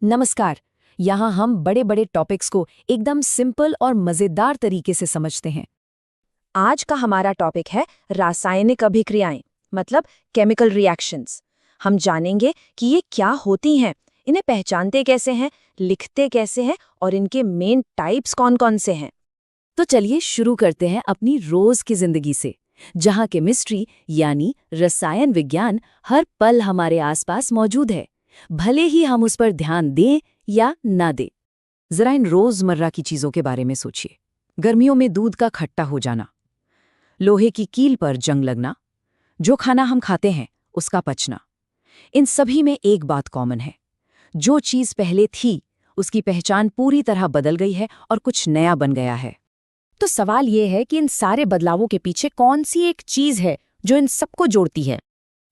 नमस्कार। यहाँ हम बड़े बड़े टॉपिक्स को एकदम सिंपल और मज़ेदार तरीके से समझते हैं। आज का हमारा टॉपिक है रासायनिक अभिक्रियाएं, मतलब केमिकल रिएक्शंस। हम जानेंगे कि ये क्या होती हैं, इन्हें पहचानते कैसे हैं, लिखते कैसे हैं और इनके मेन टाइप्स कौन-कौन से हैं। तो चलिए शुरू करते हैं अपनी रोज़ की ज़िंदगी से, जहाँ केमिस्ट्री यानी रसायन विज्ञान हर पल हमारे आसपास मौजूद है, भले ही हम उस पर ध्यान दें या ना दें। ज़रा इन रोज़मर्रा की चीज़ों के बारे में सोचिए। गर्मियों में दूध का खट्टा हो जाना, लोहे की कील पर जंग लगना, जो खाना हम खाते हैं उसका पचना। इन सभी में एक बात कॉमन है, जो चीज़ पहले थी उसकी पहचान पूरी तरह बदल गई है और कुछ नया बन गया है। तो सवाल ये है कि इन सारे बदलावों के पीछे कौन सी एक चीज़ है जो इन सबको जोड़ती है?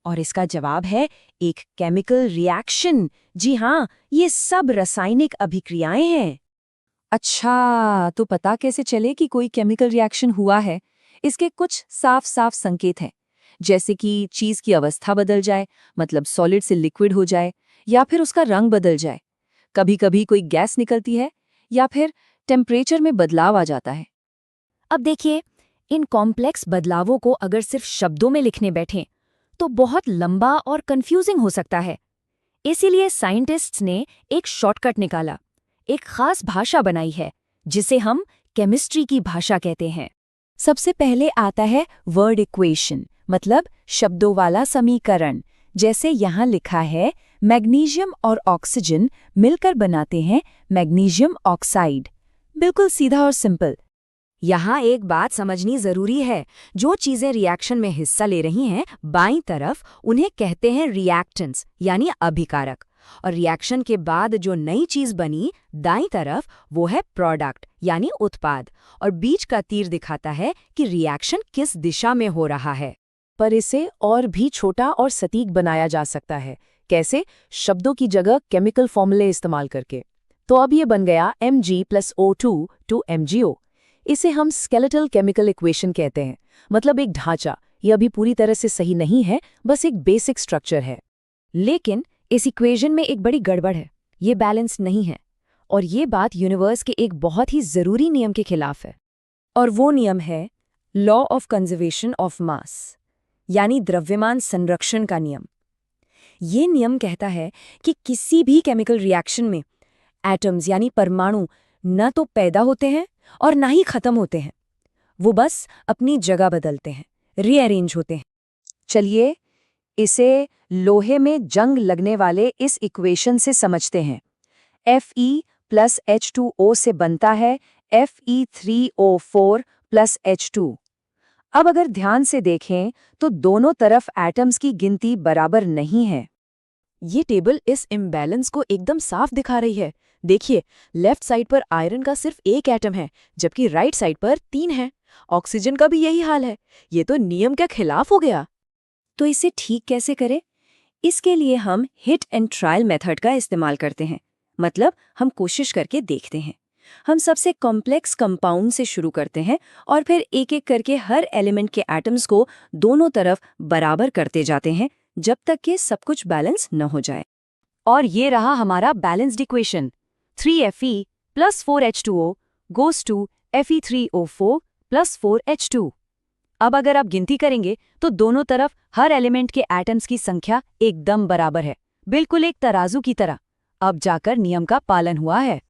और इसका जवाब है एक केमिकल रिएक्शन। जी हाँ, ये सब रासायनिक अभिक्रियाएं हैं। अच्छा, तो पता कैसे चले कि कोई केमिकल रिएक्शन हुआ है? इसके कुछ साफ साफ संकेत हैं, जैसे कि चीज़ की अवस्था बदल जाए, मतलब सॉलिड से लिक्विड हो जाए, या फिर उसका रंग बदल जाए। कभी कभी कोई गैस निकलती है, या फिर टेम्परेचर में बदलाव आ जाता है। अब देखिए, इन कॉम्प्लेक्स बदलावों को अगर सिर्फ शब्दों में लिखने बैठें तो बहुत लंबा और कंफ्यूजिंग हो सकता है। इसीलिए साइंटिस्ट्स ने एक शॉर्टकट निकाला, एक खास भाषा बनाई है जिसे हम केमिस्ट्री की भाषा कहते हैं। सबसे पहले आता है वर्ड इक्वेशन, मतलब शब्दों वाला समीकरण। जैसे यहाँ लिखा है, मैग्नीशियम और ऑक्सीजन मिलकर बनाते हैं मैग्नीशियम ऑक्साइड। बिल्कुल सीधा और सिंपल। यहाँ एक बात समझनी जरूरी है, जो चीजें रिएक्शन में हिस्सा ले रही हैं बाईं तरफ, उन्हें कहते हैं रिएक्टेंट्स यानी अभिकारक, और रिएक्शन के बाद जो नई चीज बनी दाईं तरफ, वो है प्रोडक्ट यानी उत्पाद, और बीच का तीर दिखाता है कि रिएक्शन किस दिशा में हो रहा है। पर इसे और भी छोटा और सटीक बनाया जा सकता है। कैसे? शब्दों की जगह केमिकल फॉर्मूले इस्तेमाल करके। तो अब ये बन गया Mg+O2 to MgO। इसे हम स्केलेटल केमिकल इक्वेशन कहते हैं, मतलब एक ढांचा। ये अभी पूरी तरह से सही नहीं है, बस एक बेसिक स्ट्रक्चर है। लेकिन इस इक्वेशन में एक बड़ी गड़बड़ है, ये बैलेंस नहीं है, और ये बात यूनिवर्स के एक बहुत ही ज़रूरी नियम के खिलाफ है। और वो नियम है law of conservation of mass, यानी द्रव्यमान संरक्षण का नियम। ये नियम कहता है कि किसी भी केमिकल रिएक्शन में एटम्स यानी परमाणु न तो पैदा होते हैं और ना ही खत्म होते हैं, वो बस अपनी जगह बदलते हैं, रीअरेंज होते हैं। चलिए इसे लोहे में जंग लगने वाले इस इक्वेशन से समझते हैं। Fe+H2O से बनता है Fe3O4+H2। अब अगर ध्यान से देखें तो दोनों तरफ एटम्स की गिनती बराबर नहीं है। ये टेबल इस इम्बैलेंस को एकदम साफ दिखा रही है। देखिए, लेफ्ट साइड पर आयरन का सिर्फ एक एटम है, जबकि राइट साइड पर 3 है। ऑक्सीजन का भी यही हाल है। ये तो नियम के खिलाफ हो गया। तो इसे ठीक कैसे करें? इसके लिए हम हिट एंड ट्रायल मेथड का इस्तेमाल करते हैं, मतलब हम कोशिश करके देखते हैं। हम सबसे कॉम्प्लेक्स कंपाउंड से शुरू करते हैं और फिर एक एक करके हर एलिमेंट के एटम्स को दोनों तरफ बराबर करते जाते हैं, जब तक कि सब कुछ बैलेंस न हो जाए। और ये रहा हमारा balanced equation. 3Fe+4H2O goes to Fe3O4+4H2। अब अगर आप गिनती करेंगे तो दोनों तरफ हर एलिमेंट के एटम्स की संख्या एकदम बराबर है, बिल्कुल एक तराजू की तरह। अब जाकर नियम का पालन हुआ है।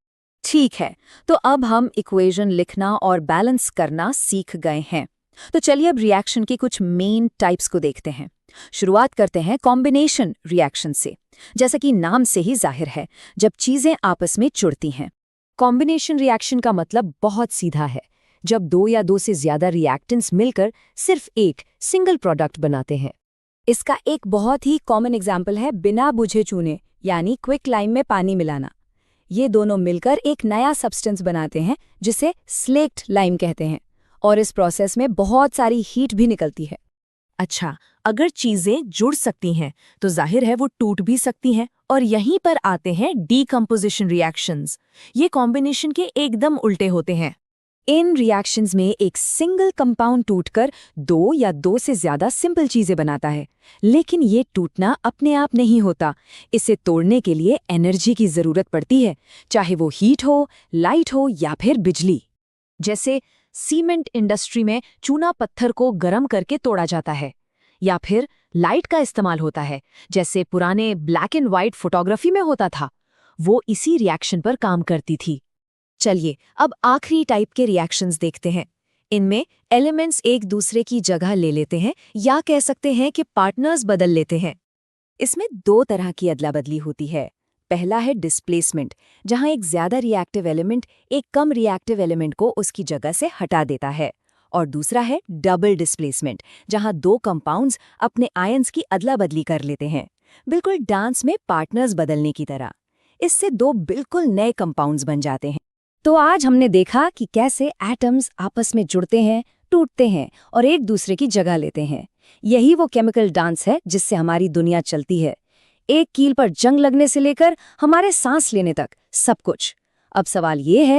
ठीक है, तो अब हम इक्वेशन लिखना और बैलेंस करना सीख गए हैं। तो चलिए अब रिएक्शन की कुछ मेन टाइप्स को देखते हैं। शुरुआत करते हैं कॉम्बिनेशन रिएक्शन से। जैसा कि नाम से ही जाहिर है, जब चीजें आपस में जुड़ती हैं। कॉम्बिनेशन रिएक्शन का मतलब बहुत सीधा है, जब दो या दो से ज्यादा रिएक्टेंट्स मिलकर सिर्फ एक सिंगल प्रोडक्ट बनाते हैं। इसका एक बहुत ही कॉमन एग्जाम्पल है बिना बुझे चूने यानी क्विक लाइम में पानी मिलाना। ये दोनों मिलकर एक नया सब्सटेंस बनाते हैं जिसे स्लेक्ट लाइम कहते हैं, और इस प्रोसेस में बहुत सारी हीट भी निकलती है। अच्छा, अगर चीजें जुड़ सकती हैं तो जाहिर है वो टूट भी सकती हैं, और यहीं पर आते हैं डीकम्पोजिशन रिएक्शंस। ये कॉम्बिनेशन के एकदम उल्टे होते हैं। इन रिएक्शंस में एक सिंगल कंपाउंड टूटकर दो या दो से ज्यादा सिंपल चीजें बनाता है। लेकिन ये टूटना अपने आप नहीं होता, इसे तोड़ने के लिए एनर्जी की जरूरत पड़ती है, चाहे वो हीट हो, लाइट हो या फिर बिजली। जैसे सीमेंट इंडस्ट्री में चूना पत्थर को गर्म करके तोड़ा जाता है, या फिर लाइट का इस्तेमाल होता है, जैसे पुराने ब्लैक एंड व्हाइट फोटोग्राफी में होता था। वो इसी रिएक्शन पर काम करती थी। चलिए अब आखिरी टाइप के रिएक्शंस देखते हैं। इनमें एलिमेंट्स एक दूसरे की जगह ले लेते हैं, या कह सकते हैं कि पार्टनर्स बदल लेते हैं। इसमें दो तरह की अदला बदली होती है। पहला है डिस्प्लेसमेंट, जहां एक ज्यादा रिएक्टिव एलिमेंट एक कम रिएक्टिव एलिमेंट को उसकी जगह से हटा देता है। और दूसरा है डबल डिस्प्लेसमेंट, जहां दो कंपाउंड्स अपने आयंस की अदला बदली कर लेते हैं, बिल्कुल डांस में पार्टनर्स बदलने की तरह। इससे दो बिल्कुल नए कंपाउंड्स बन जाते हैं। तो आज हमने देखा कि कैसे एटम्स आपस में जुड़ते हैं, टूटते हैं और एक दूसरे की जगह लेते हैं। यही वो केमिकल डांस है जिससे हमारी दुनिया चलती है। एक कील पर जंग लगने से लेकर हमारे सांस लेने तक सब कुछ। अब सवाल ये है